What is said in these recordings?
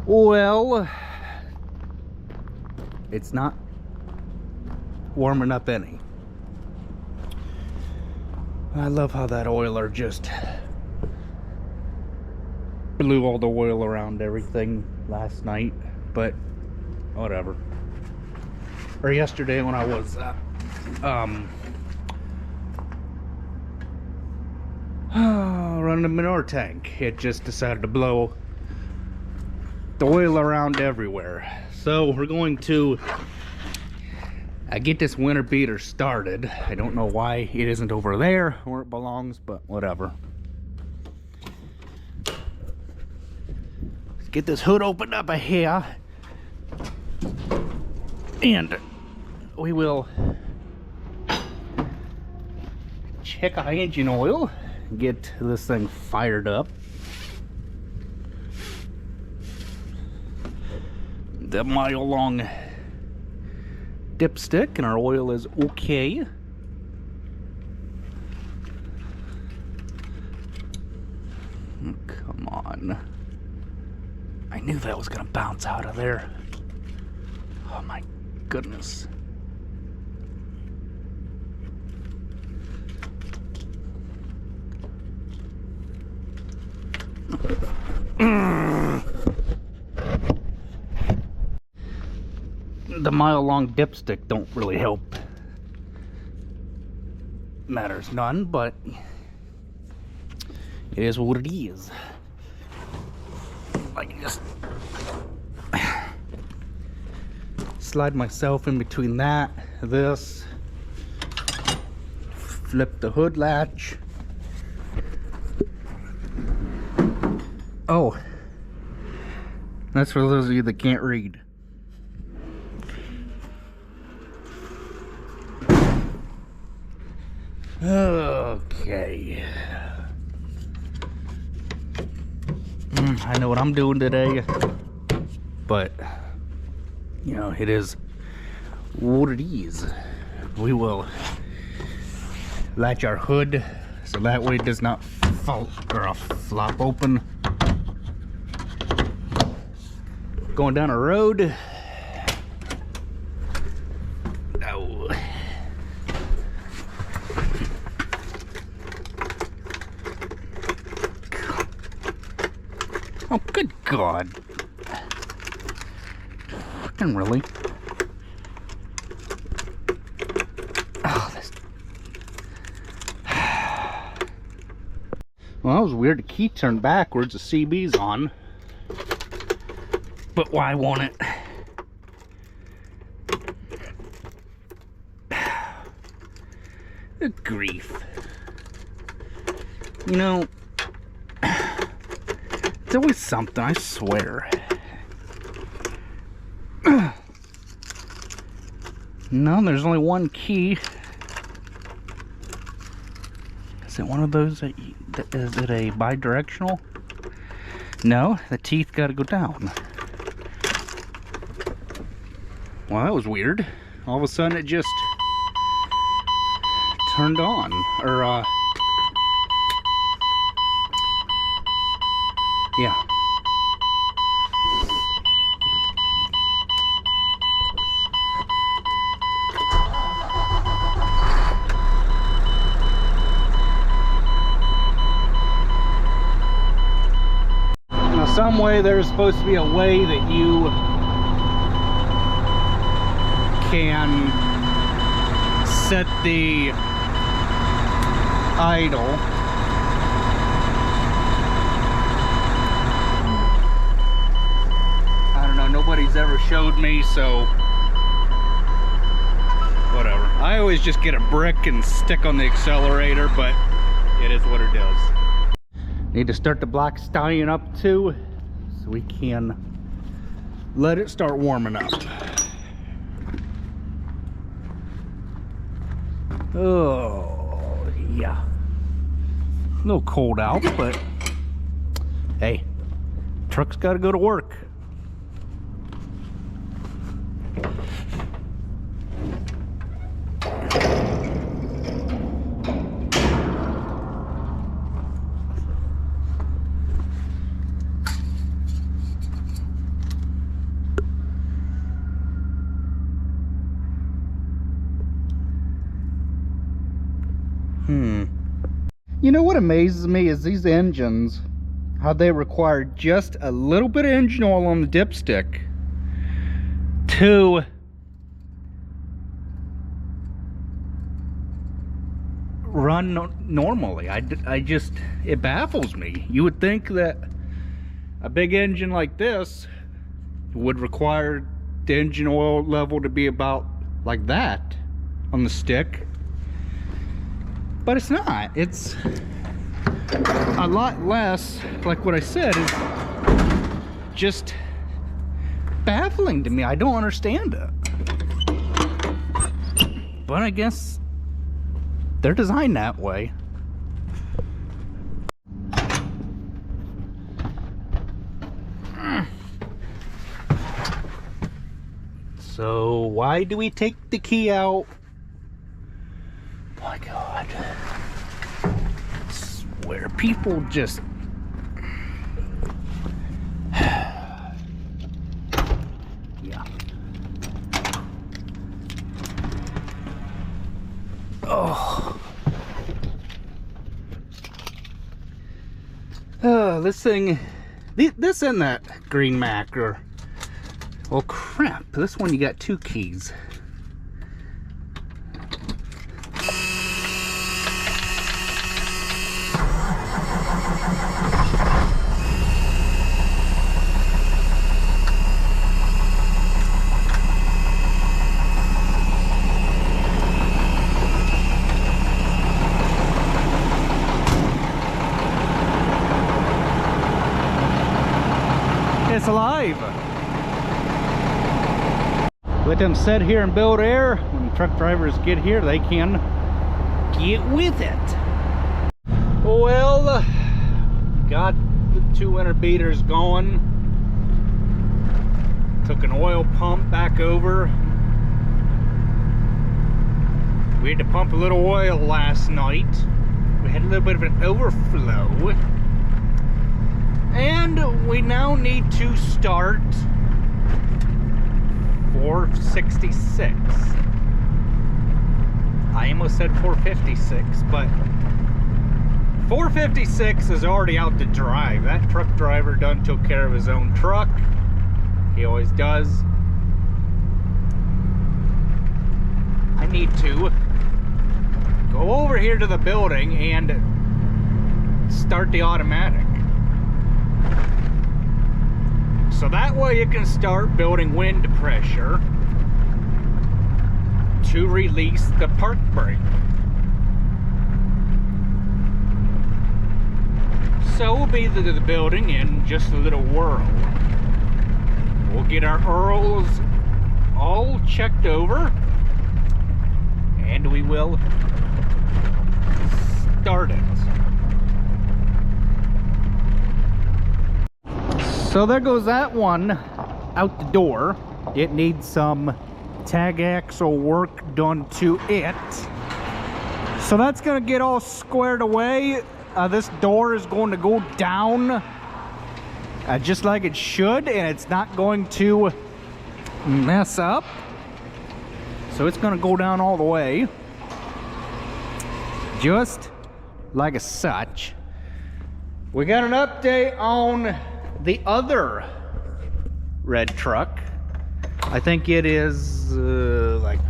Well, it's not warming up any. I love how that oiler just blew all the oil around everything last night, but whatever. Or yesterday when I was running the manure tank, it just decided to blow the oil around everywhere. So we're going to get this winter beater started. I don't know why it isn't over there where it belongs, but whatever. Let's get this hood opened up here, and we will check our engine oil, get this thing fired up. The mile-long dipstick, and our oil is okay. Oh, come on. I knew that was gonna bounce out of there. Oh my goodness. The mile-long dipstick don't really help. Matters none, but it is what it is. I can just slide myself in between this, flip the hood latch. Oh, that's for those of you that can't read. Okay. I know what I'm doing today, but you know, it is what it is. We will latch our hood so that way it does not fall or flop open. Going down a road. Oh. Oh, good God. Fucking really? Oh, this. Well, that was weird. The key turned backwards. The CB's on. But why won't it? Good grief. You know, it's always something, I swear. No, there's only one key. Is it one of those that is it a bi-directional? No, the teeth got to go down. Well, that was weird. All of a sudden it just turned on. Or, yeah. Now, some way there's supposed to be a way that you can set the idle. I don't know, nobody's ever showed me, so whatever. I always just get a brick and stick on the accelerator, but it is what it is. Need to start the Black Stallion up too, so we can let it start warming up. Oh, yeah. A little cold out, but hey, truck's got to go to work. You know what amazes me is these engines, how they require just a little bit of engine oil on the dipstick to run normally. I just, it baffles me. You would think that a big engine like this would require the engine oil level to be about like that on the stick, but it's not. It's a lot less. Like what I said is just baffling to me. I don't understand it, but I guess they're designed that way. So why do we take the key out? My God. I swear, people just... Yeah. Oh. Oh, this thing... This and that green Mac are... Well, crap. This one you got 2 keys. It's alive. Let them sit here and build air. When truck drivers get here, they can get with it. Well, got the 2 inner beaters going. Took an oil pump back over. We had to pump a little oil last night. We had a little bit of an overflow. And we now need to start 466. I almost said 456, but 456 is already out to drive. That truck driver done took care of his own truck. He always does. I need to go over here to the building and start the automatic. So that way you can start building wind pressure to release the park brake. So we'll be to the building in just a little whirl. We'll get our oils all checked over and we will start it. So there goes that one out the door. It needs some tag axle work done to it. So that's gonna get all squared away. This door is going to go down just like it should, and it's not going to mess up. So it's gonna go down all the way, just like such. We got an update on the other red truck. I think it is like,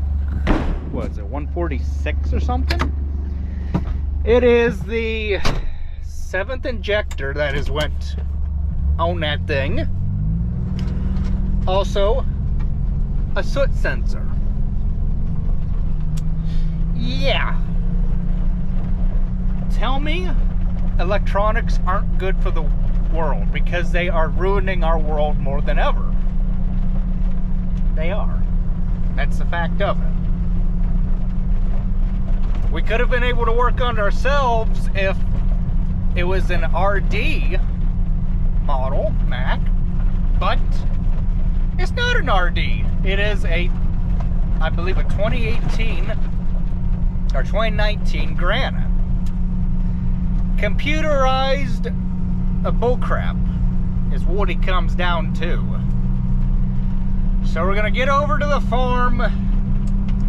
what is it, 146 or something? It is the 7th injector that has went on that thing. Also, a soot sensor. Yeah. Tell me electronics aren't good for the world, because they are ruining our world more than ever. They are. That's the fact of it. We could have been able to work on it ourselves if it was an RD model Mac, but it's not an RD. It is a, I believe, a 2018 or 2019 Granite. Computerized bullcrap is what it comes down to. So we're gonna get over to the farm.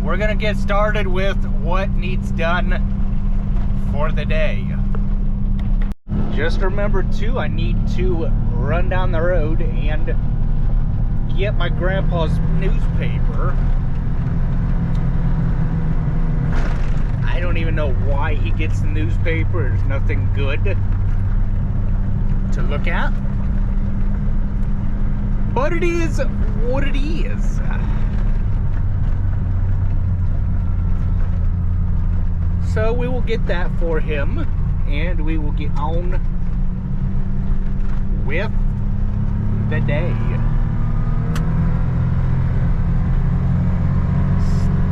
We're gonna get started with what needs done for the day. Just remember too, I need to run down the road and get my grandpa's newspaper. I don't even know why he gets the newspaper. There's nothing good to look at. But it is what it is. So we will get that for him, and we will get on with the day.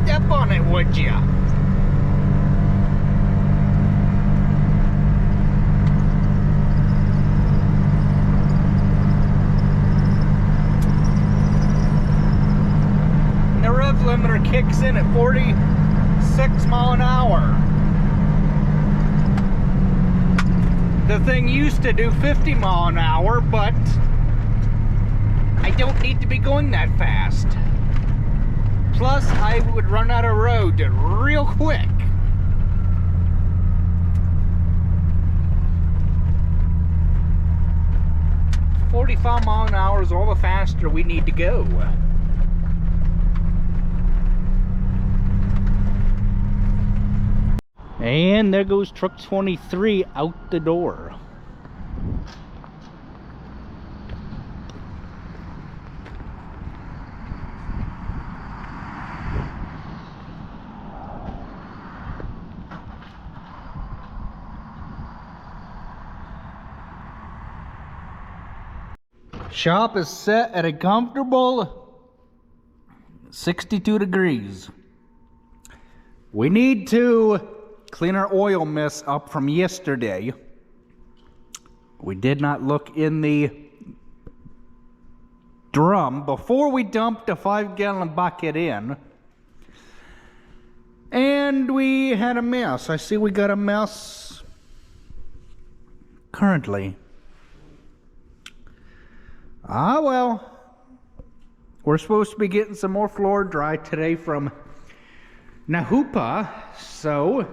Step on it, would ya? The rev limiter kicks in at 46 miles an hour. The thing used to do 50 miles an hour, but I don't need to be going that fast. Plus, I would run out of road real quick. "45 miles an hour is all the faster we need to go." And there goes truck 23 out the door. Shop is set at a comfortable 62 degrees. We need to clean our oil mess up from yesterday. We did not look in the drum before we dumped a 5-gallon bucket in. And we had a mess. I see we got a mess currently. Ah, well. We're supposed to be getting some more floor dry today from Nahupa, so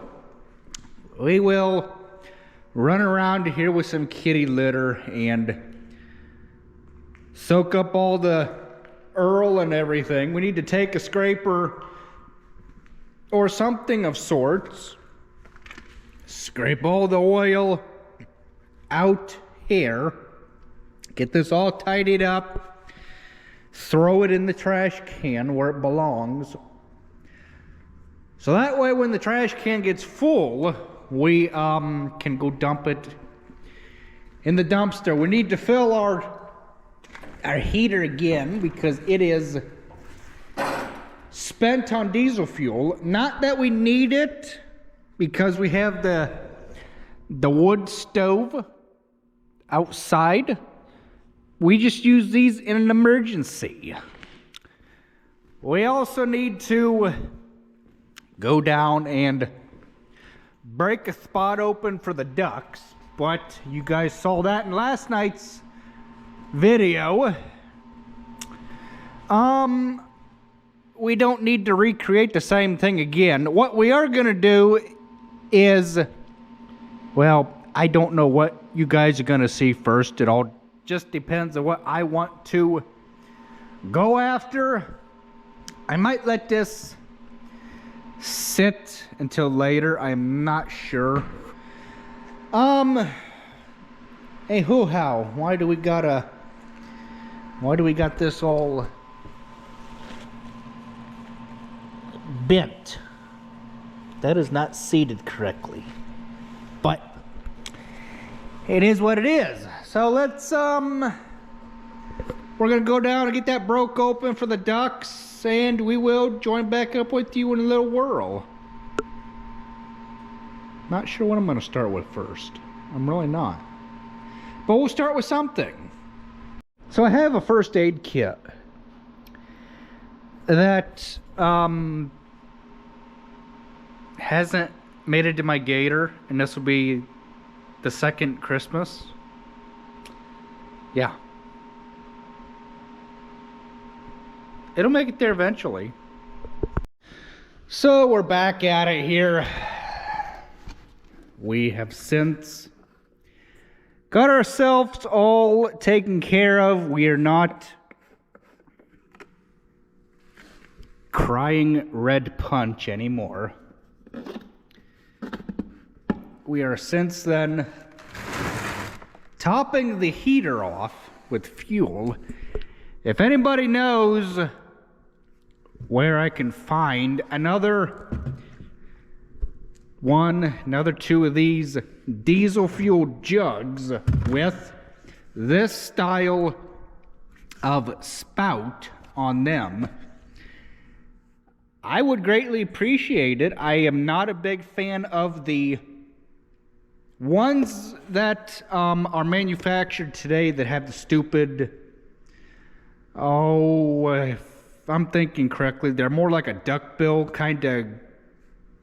we will run around here with some kitty litter and soak up all the Earl and everything. We need to take a scraper or something of sorts, scrape all the oil out here, get this all tidied up, throw it in the trash can where it belongs. So that way when the trash can gets full, we can go dump it in the dumpster. We need to fill our heater again because it is spent on diesel fuel. Not that we need it because we have the wood stove outside. We just use these in an emergency. We also need to go down and break a spot open for the ducks, but you guys saw that in last night's video. We don't need to recreate the same thing again. What we are gonna do is, well, I don't know what you guys are gonna see first. It all just depends on what I want to go after. I might let this sit until later. I'm not sure. Hey, hoo-how, why do we got this all bent? That is not seated correctly, but it is what it is. So let's we're gonna go down and get that broke open for the ducks, and we will join back up with you in a little whirl. Not sure what I'm gonna start with first. I'm really not, but we'll start with something. So I have a first aid kit that hasn't made it to my gator, and this will be the second Christmas. Yeah, it'll make it there eventually. So we're back at it here we have since got ourselves all taken care of. We are not crying red punch anymore. We are since then topping the heater off with fuel. If anybody knows where I can find another two of these diesel fuel jugs with this style of spout on them, I would greatly appreciate it. I am not a big fan of the ones that are manufactured today that have the stupid, if I'm thinking correctly, they're more like a duckbill kind of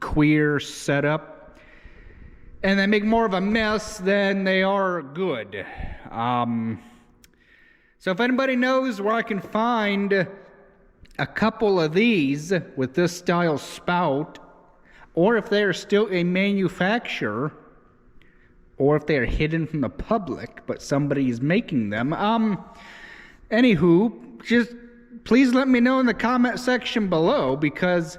queer setup, and they make more of a mess than they are good. So if anybody knows where I can find a couple of these with this style spout, or if they are still a manufacturer, or if they are hidden from the public but somebody is making them, anywho, just please let me know in the comment section below, because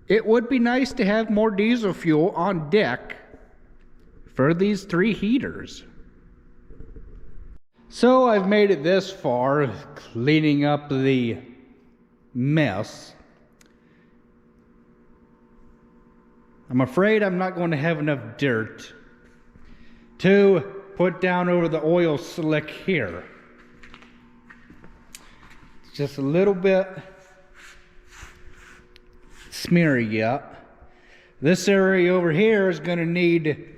it would be nice to have more diesel fuel on deck for these 3 heaters. So I've made it this far, cleaning up the mess. I'm afraid I'm not going to have enough dirt to put down over the oil slick here. It's just a little bit smeary yet. This area over here is going to need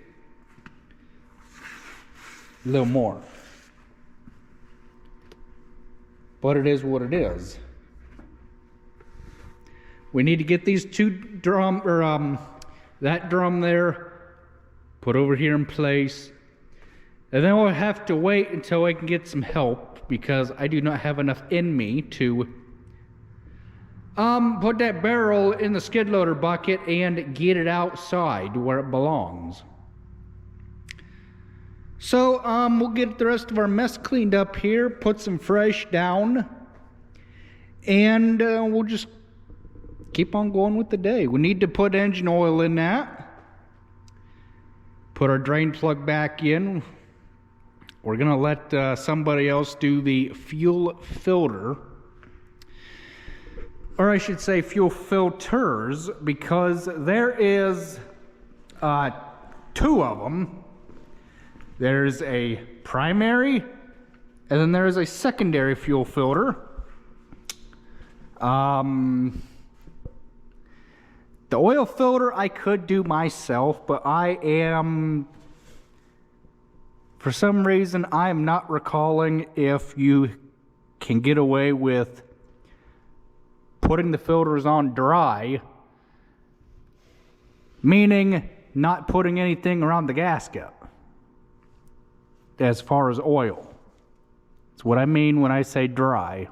a little more, but it is what it is. We need to get these 2 drum, or that drum there, put over here in place, and then we'll have to wait until I can get some help, because I do not have enough in me to put that barrel in the skid loader bucket and get it outside where it belongs. So we'll get the rest of our mess cleaned up here, put some fresh down, and we'll just keep on going with the day. We need to put engine oil in that, put our drain plug back in. We're gonna let somebody else do the fuel filter, or I should say fuel filters, because there is 2 of them. There's a primary, and then there's a secondary fuel filter. The oil filter I could do myself, but for some reason, I am not recalling if you can get away with putting the filters on dry, meaning not putting anything around the gasket as far as oil. That's what I mean when I say dry.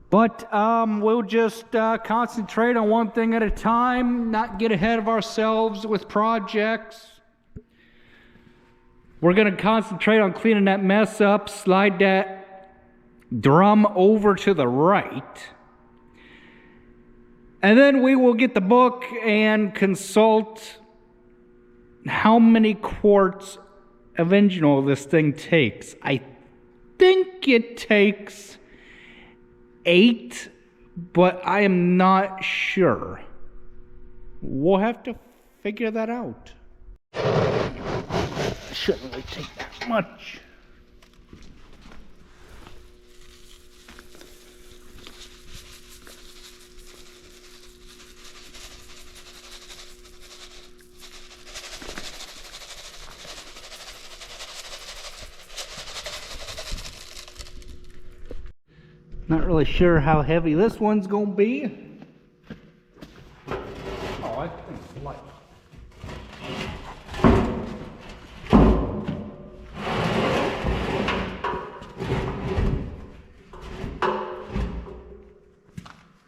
But we'll just concentrate on one thing at a time, not get ahead of ourselves with projects. We're going to concentrate on cleaning that mess up, slide that drum over to the right, and then we will get the book and consult how many quarts of engine oil this thing takes. I think it takes 8, but I am not sure. We'll have to figure that out. Shouldn't really take that much. Not really sure how heavy this one's gonna be. Oh, I think it's light.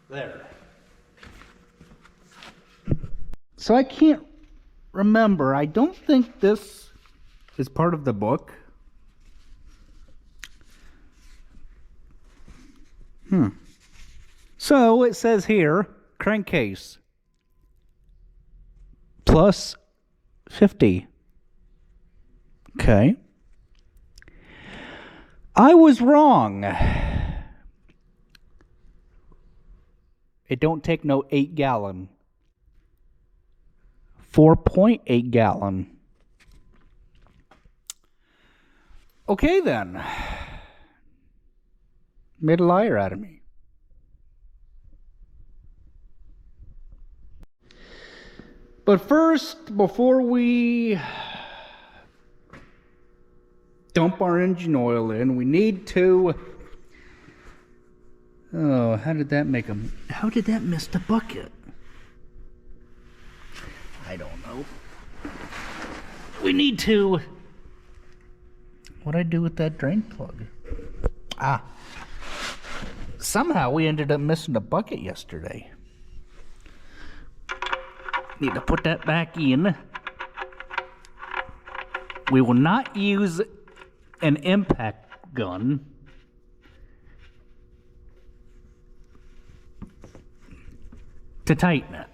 There. So I can't remember, I don't think this is part of the book. So it says here, crankcase plus 50. Okay. I was wrong. It don't take no 8-gallon. 4.8 gallon. Okay then. Made a liar out of me. But first, before we dump our engine oil in, we need to... Oh, how did that miss the bucket? I don't know. We need to... What'd I do with that drain plug? Somehow we ended up missing the bucket yesterday. Need to put that back in. We will not use an impact gun. To tighten it.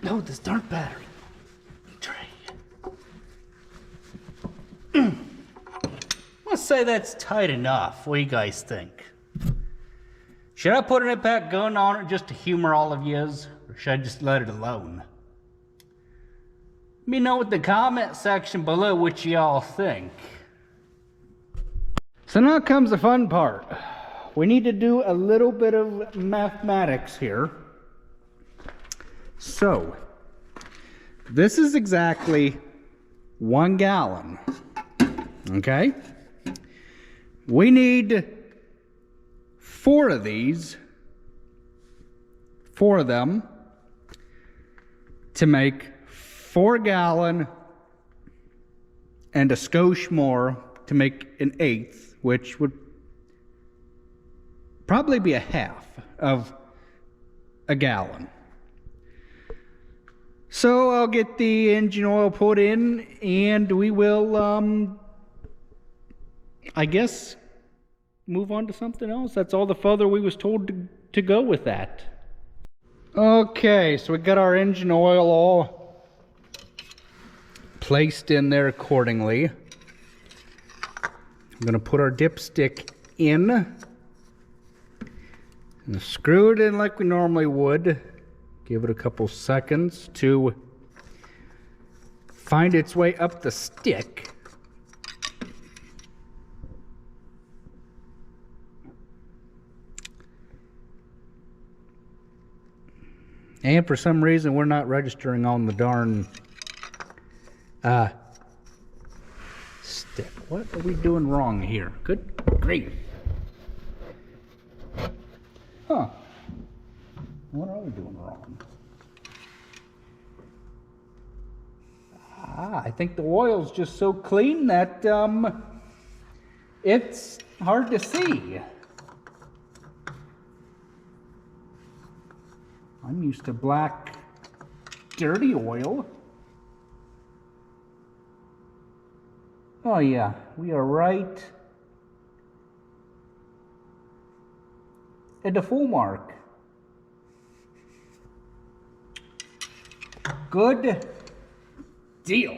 No, this darn battery tray. Let's say that's tight enough. What do you guys think? Should I put an impact gun on it just to humor all of yous? Or should I just let it alone? Let me know in the comment section below what y'all think. So now comes the fun part. We need to do a little bit of mathematics here. So, this is exactly 1 gallon, okay? We need 4 of these, 4 of them, to make 4 gallon and a skosh more to make an 1/8, which would probably be a half of a gallon. So I'll get the engine oil put in and we will, I guess, move on to something else. That's all the further we was told to go with that. Okay, so we got our engine oil all placed in there accordingly. I'm going to put our dipstick in and screw it in like we normally would. Give it a couple seconds to find its way up the stick. And for some reason, we're not registering on the darn stick. What are we doing wrong here? Good grief. Huh. What are we doing wrong? I think the oil's just so clean that it's hard to see. I'm used to black, dirty oil. Oh yeah, we are right at the full mark. Good deal.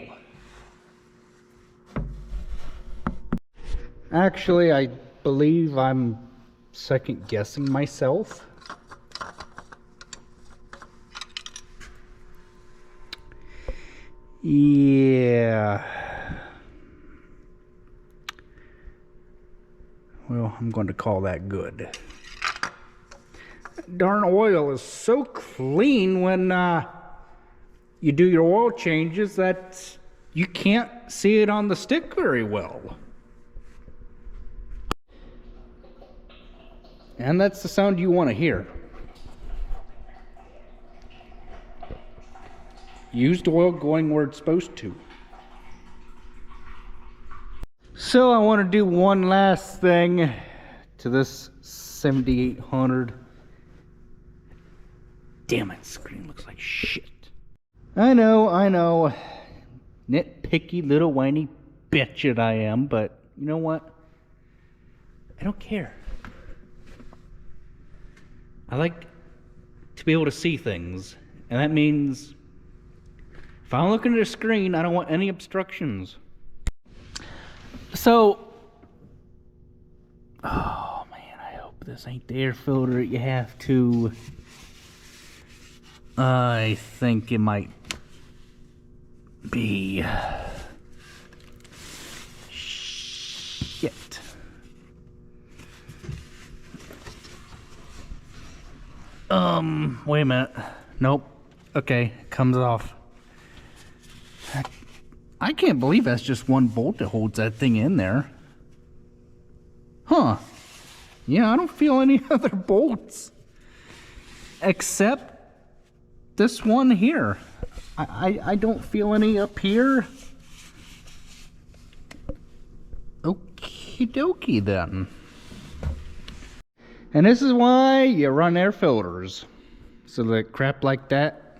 Actually, I believe I'm second guessing myself. Yeah. Well, I'm going to call that good. Darn oil is so clean when you do your oil changes that you can't see it on the stick very well. And that's the sound you want to hear. Used oil going where it's supposed to. So I want to do one last thing to this 7800. Damn it, screen looks like shit. I know. Nitpicky little whiny bitch that I am, but you know what? I don't care. I like to be able to see things, and that means if I'm looking at a screen, I don't want any obstructions. So, oh man, I hope this ain't the air filter you have to. I think it might be. Shit. Wait a minute. Nope. Okay, comes off. I can't believe that's just one bolt that holds that thing in there. Huh. Yeah, I don't feel any other bolts. Except this one here. I don't feel any up here. Okie dokie then. And this is why you run air filters. So that crap like that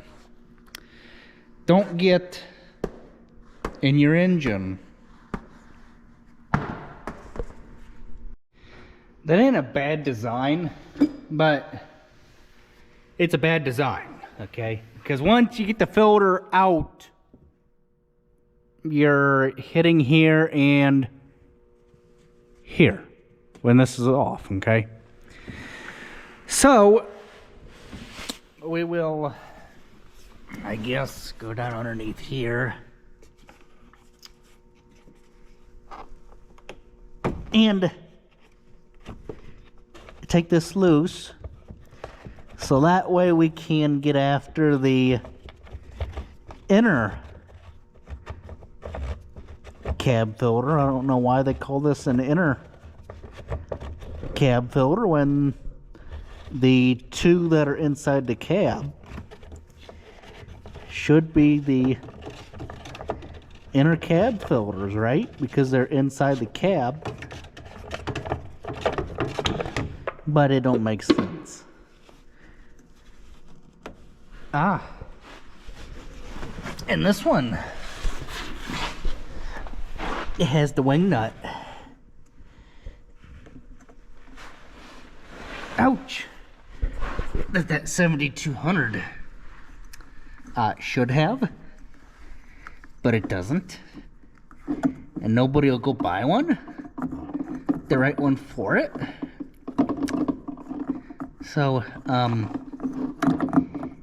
don't get in your engine. That ain't a bad design, but it's a bad design, okay? Because once you get the filter out, you're hitting here and here when this is off, okay? So we will, I guess, go down underneath here and take this loose, so that way we can get after the inner cab filter. I don't know why they call this an inner cab filter when the two that are inside the cab should be the inner cab filters, right? Because they're inside the cab. But it don't make sense. And this one, it has the wing nut. Ouch. That 7200 should have, but it doesn't. And nobody will go buy one, the right one for it. So,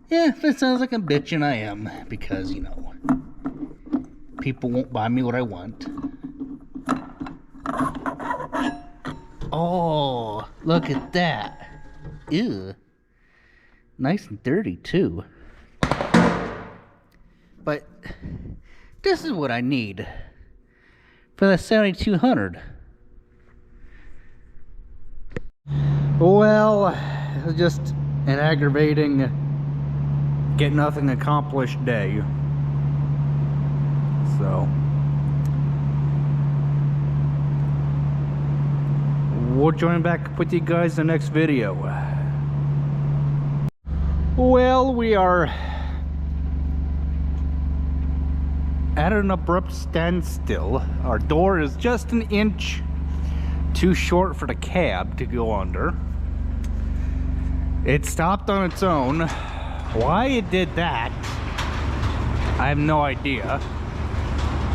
yeah, if it sounds like I'm bitching, I am, because, you know, people won't buy me what I want. Oh, look at that. Ew. Nice and dirty, too. But this is what I need for the 7200. Well, it was just an aggravating, get nothing accomplished day. So we'll join back with you guys in the next video. Well, we are at an abrupt standstill. Our door is just an inch too short for the cab to go under. It stopped on its own. Why it did that, I have no idea.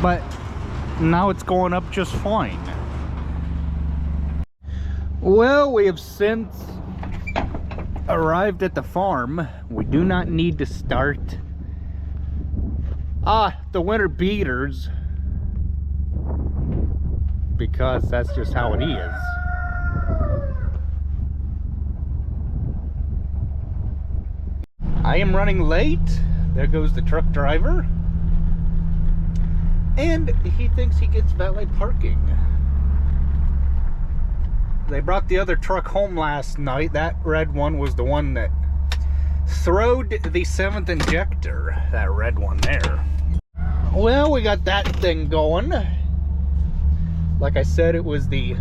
But now it's going up just fine. Well, we have since arrived at the farm. We do not need to start the winter beaters, because that's just how it is. I am running late. There goes the truck driver. And he thinks he gets valet parking. They brought the other truck home last night. That red one was the one that throwed the 7th injector. That red one there. Well, we got that thing going. Like I said, it was the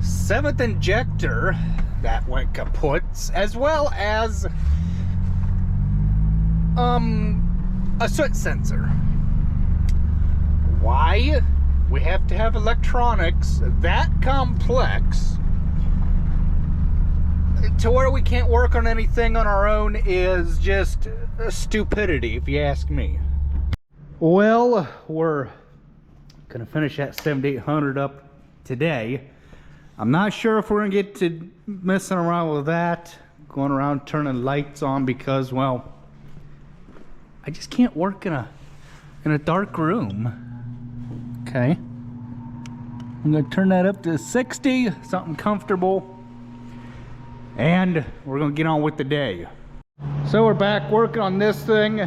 7th injector that went kaput, as well as a soot sensor. Why we have to have electronics that complex to where we can't work on anything on our own is just stupidity, if you ask me. Well, we're gonna finish that 7800 up today. I'm not sure if we're gonna get to messing around with that, going around turning lights on, because, well, I just can't work in a dark room. Okay, I'm gonna turn that up to 60, something comfortable, and we're gonna get on with the day. So we're back working on this thing.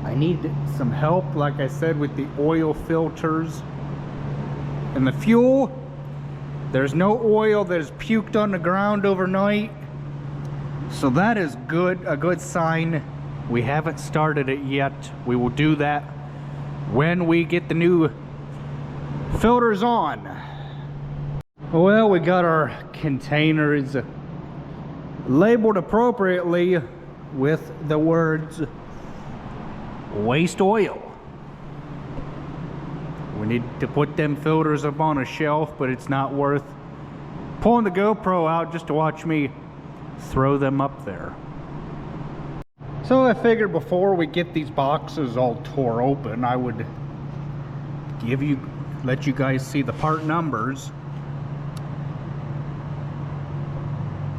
I need some help, like I said, with the oil filters and the fuel. There's no oil that is puked on the ground overnight, so that is good, a good sign. We haven't started it yet. We will do that when we get the new filters on. Well, we got our containers labeled appropriately with the words waste oil. We need to put them filters up on a shelf, but it's not worth pulling the GoPro out just to watch me throw them up there. So I figured before we get these boxes all tore open, I would let you guys see the part numbers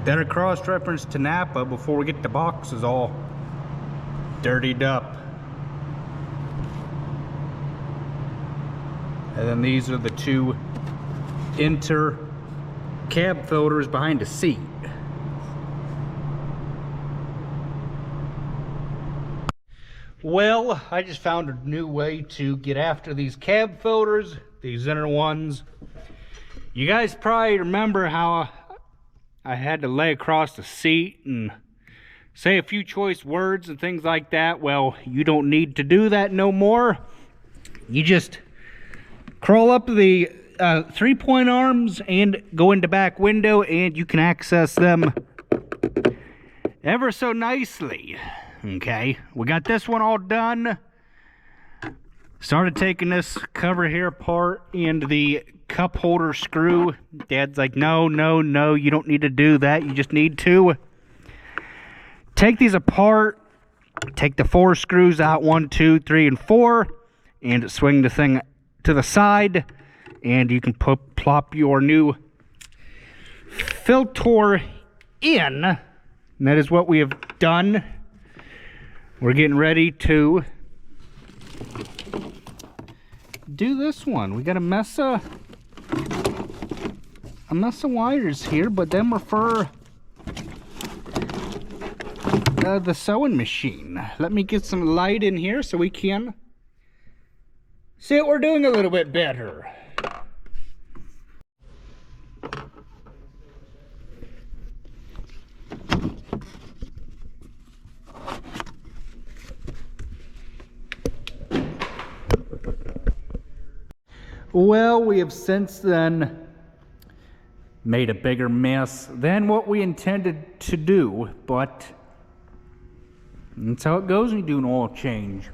that are cross-referenced to Napa before we get the boxes all dirtied up. And then these are the two inter cab filters behind the seat. Well, I just found a new way to get after these cab filters, these inner ones. You guys probably remember how I had to lay across the seat and say a few choice words and things like that. Well, you don't need to do that no more. You just crawl up the 3-point arms and go into back window, and you can access them ever so nicely. Okay, we got this one all done. Started taking this cover here apart and the cup holder screw. Dad's like, no, you don't need to do that. You just need to take these apart, take the 4 screws out, 1, 2, 3, and 4, and swing the thing to the side, and you can plop your new filter in. And that is what we have done. We're getting ready to do this one. We got a mess of wires here, but then we're for the sewing machine. Let me get some light in here so we can see what we're doing a little bit better. Well, we have since then made a bigger mess than what we intended to do, but that's how it goes when you do an oil change.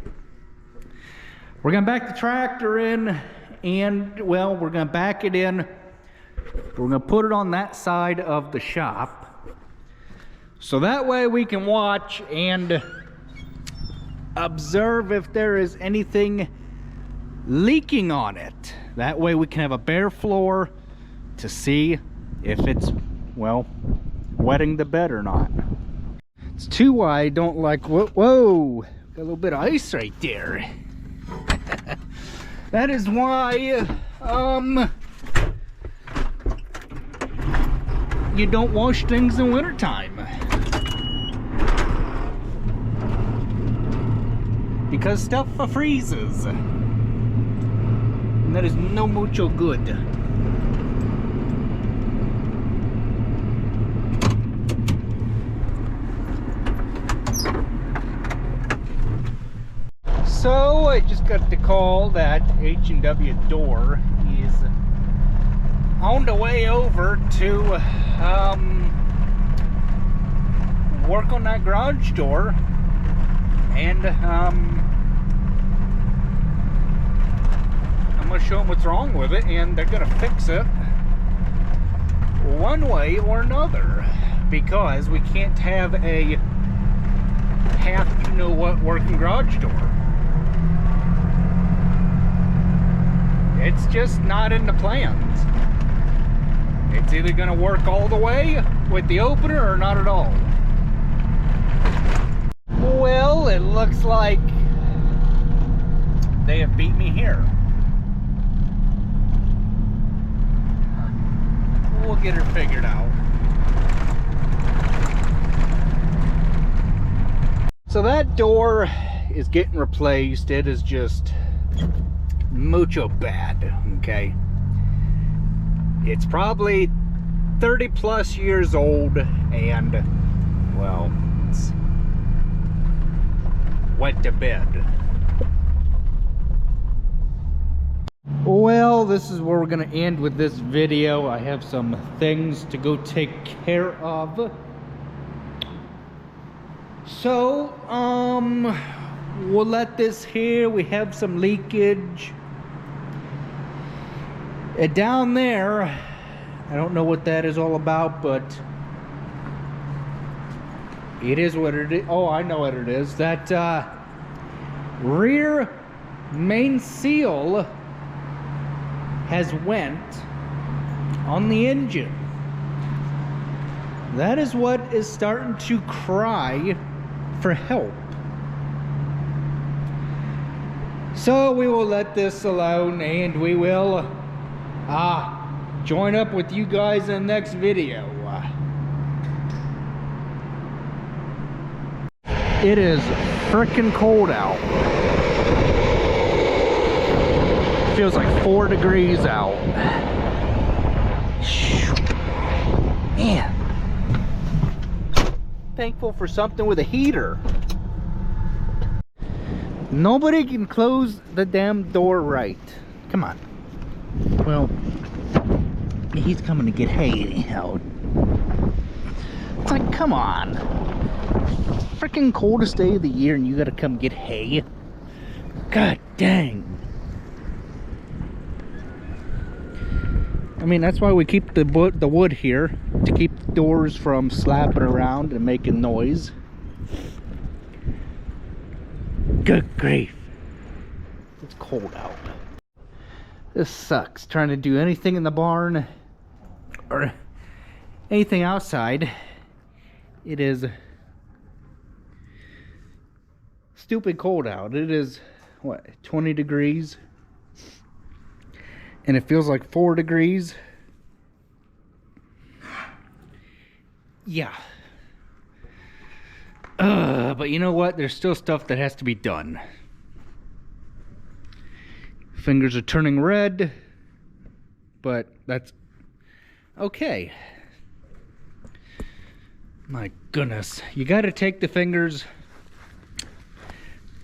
We're gonna back the tractor in, and well, we're gonna back it in. We're gonna put it on that side of the shop, so that way we can watch and observe if there is anything leaking on it. That way we can have a bare floor to see if it's, well, wetting the bed or not. It's too wide. I don't like, whoa, got a little bit of ice right there. That is why you don't wash things in wintertime. because stuff freezes. And that is no mucho good. So I just got the call that H&W Door is on the way over to work on that garage door, and I'm gonna show them what's wrong with it, and they're gonna fix it one way or another, because we can't have a half you know what working garage door. It's just not in the plans. It's either gonna work all the way with the opener or not at all. Well, it looks like they have beat me here. We'll get her figured out. So that door is getting replaced. It is just mucho bad, okay? It's probably 30 plus years old, and well, it's went to bed. Well, this is where we're gonna end with this video. I have some things to go take care of. So, we'll let this here. We have some leakage. And down there, I don't know what that is all about, but it is what it is. Oh, I know what it is. That rear main seal has went on the engine. That is what is starting to cry for help. So we will let this alone, and we will join up with you guys in the next video. It is freaking cold out. Feels like 4 degrees out. Man, thankful for something with a heater. Nobody can close the damn door right. Come on. Well, he's coming to get hay anyhow. It's like, come on. Freaking coldest day of the year and you gotta come get hay. God dang. I mean, that's why we keep the wood here, to keep the doors from slapping around and making noise. Good grief. It's cold out. This sucks, trying to do anything in the barn or anything outside. It is stupid cold out. It is, what, 20 degrees? And it feels like 4 degrees. Yeah. But you know what? There's still stuff that has to be done. Fingers are turning red, but that's okay. My goodness. You got to take the fingers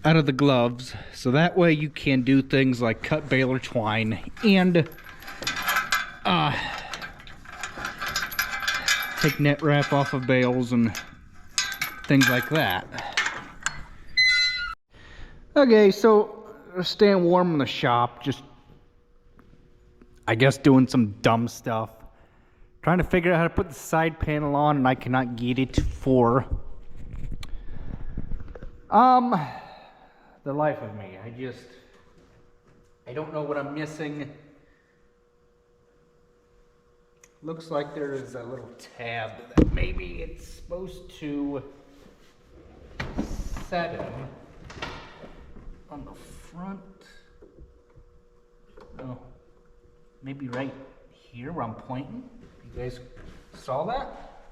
out of the gloves, so that way you can do things like cut baler twine and take net wrap off of bales and things like that. Okay, so staying warm in the shop, just I guess doing some dumb stuff, trying to figure out how to put the side panel on, and I cannot get it for the life of me. I don't know what I'm missing. Looks like there is a little tab that maybe it's supposed to set in on the front. Oh, maybe right here where I'm pointing. You guys saw that?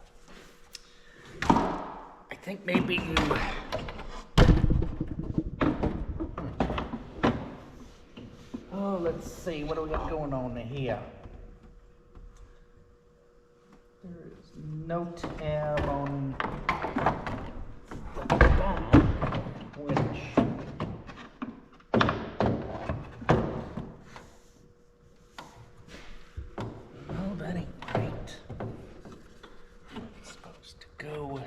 I think maybe you Oh, let's see, what do we got going on here? There is no tab on the back, which oh, that ain't right. It's supposed to go.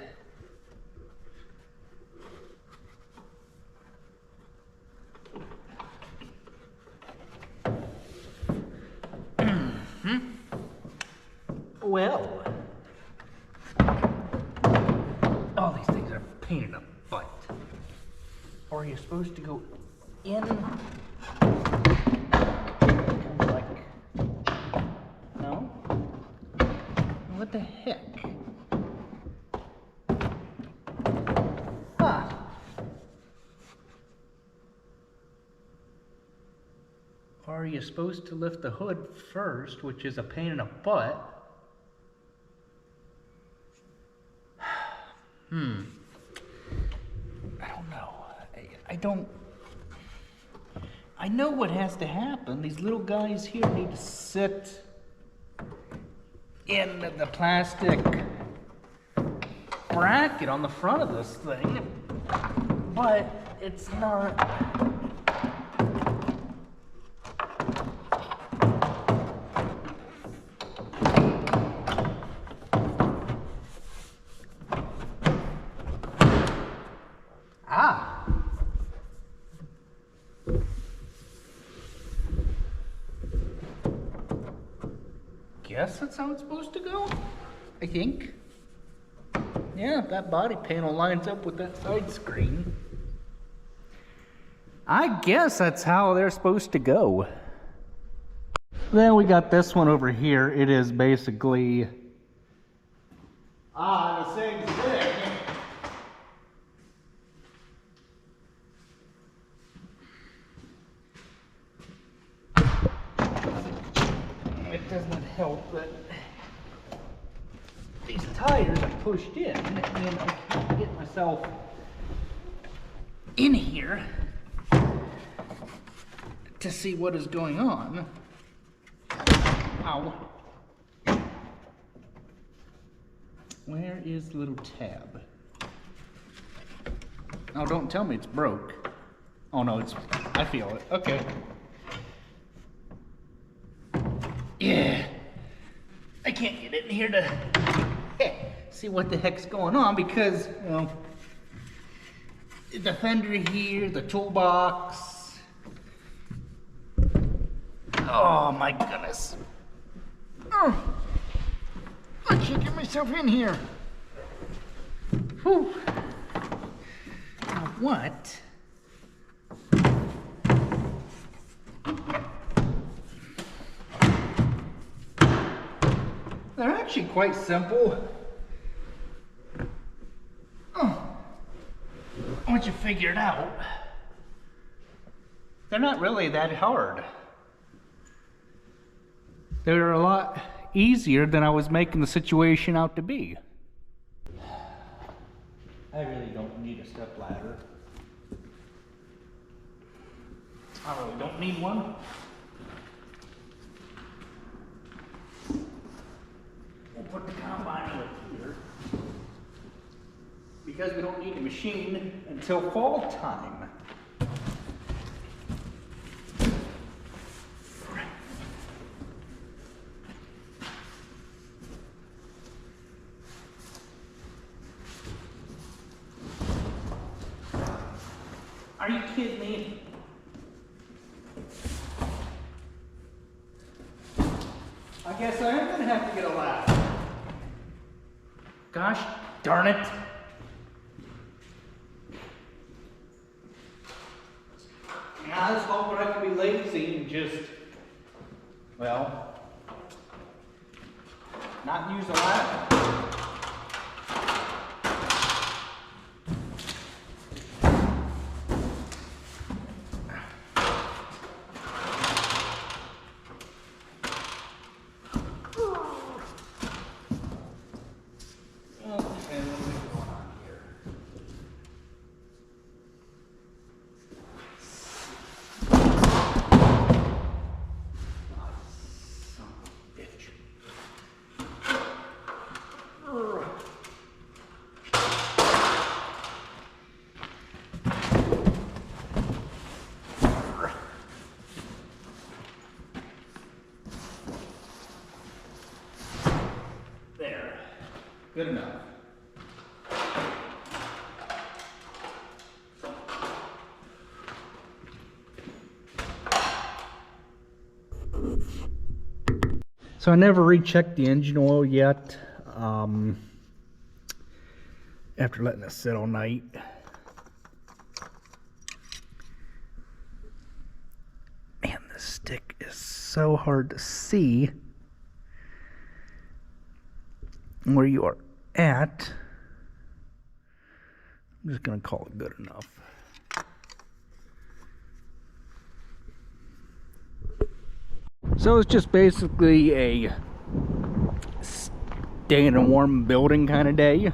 Well, all these things are a pain in the butt. Or you're supposed to go in, kind of like, no? What the heck? Huh. Or are you supposed to lift the hood first, which is a pain in the butt? I don't know. I know what has to happen. These little guys here need to sit in the plastic bracket on the front of this thing, but it's not. Guess that's how it's supposed to go, I think. Yeah, that body panel lines up with that side screen. I guess that's how they're supposed to go. Then we got this one over here. It is basically the same thing. It does not help that these tires are pushed in, and I can't get myself in here to see what is going on. Ow. Where is the little tab? Oh, don't tell me it's broke. Oh no, I feel it. Okay. Yeah, I can't get in here to see what the heck's going on because, you know, the fender here, the toolbox. Oh my goodness. Oh, I can't get myself in here. Whew. Now what? They're actually quite simple. Once you figure it out, they're not really that hard. They're a lot easier than I was making the situation out to be. I really don't need a step ladder. I really don't need one. We'll put the combine over here because we don't need a machine until fall time. Are you kidding me? I guess I am gonna have to get a ladder. Gosh darn it. I was hoping I could be lazy and just, well, not use a ladder. Good enough. So I never rechecked the engine oil yet, after letting it sit all night. Man, this stick is so hard to see where you are at. I'm just gonna call it good enough. So it's just basically a stay in a warm building kind of day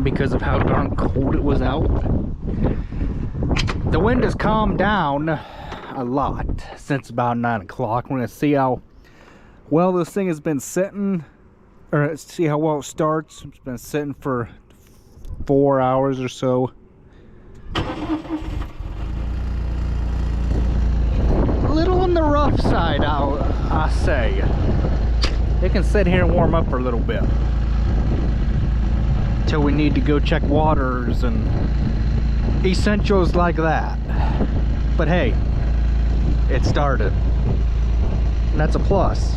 because of how darn cold it was out. The wind has calmed down a lot since about 9 o'clock. We're gonna see how well this thing has been sitting, or see how well it starts. It's been sitting for 4 hours or so. A little on the rough side, I say. It can sit here and warm up for a little bit until we need to go check waters and essentials like that. But hey, it started, and that's a plus.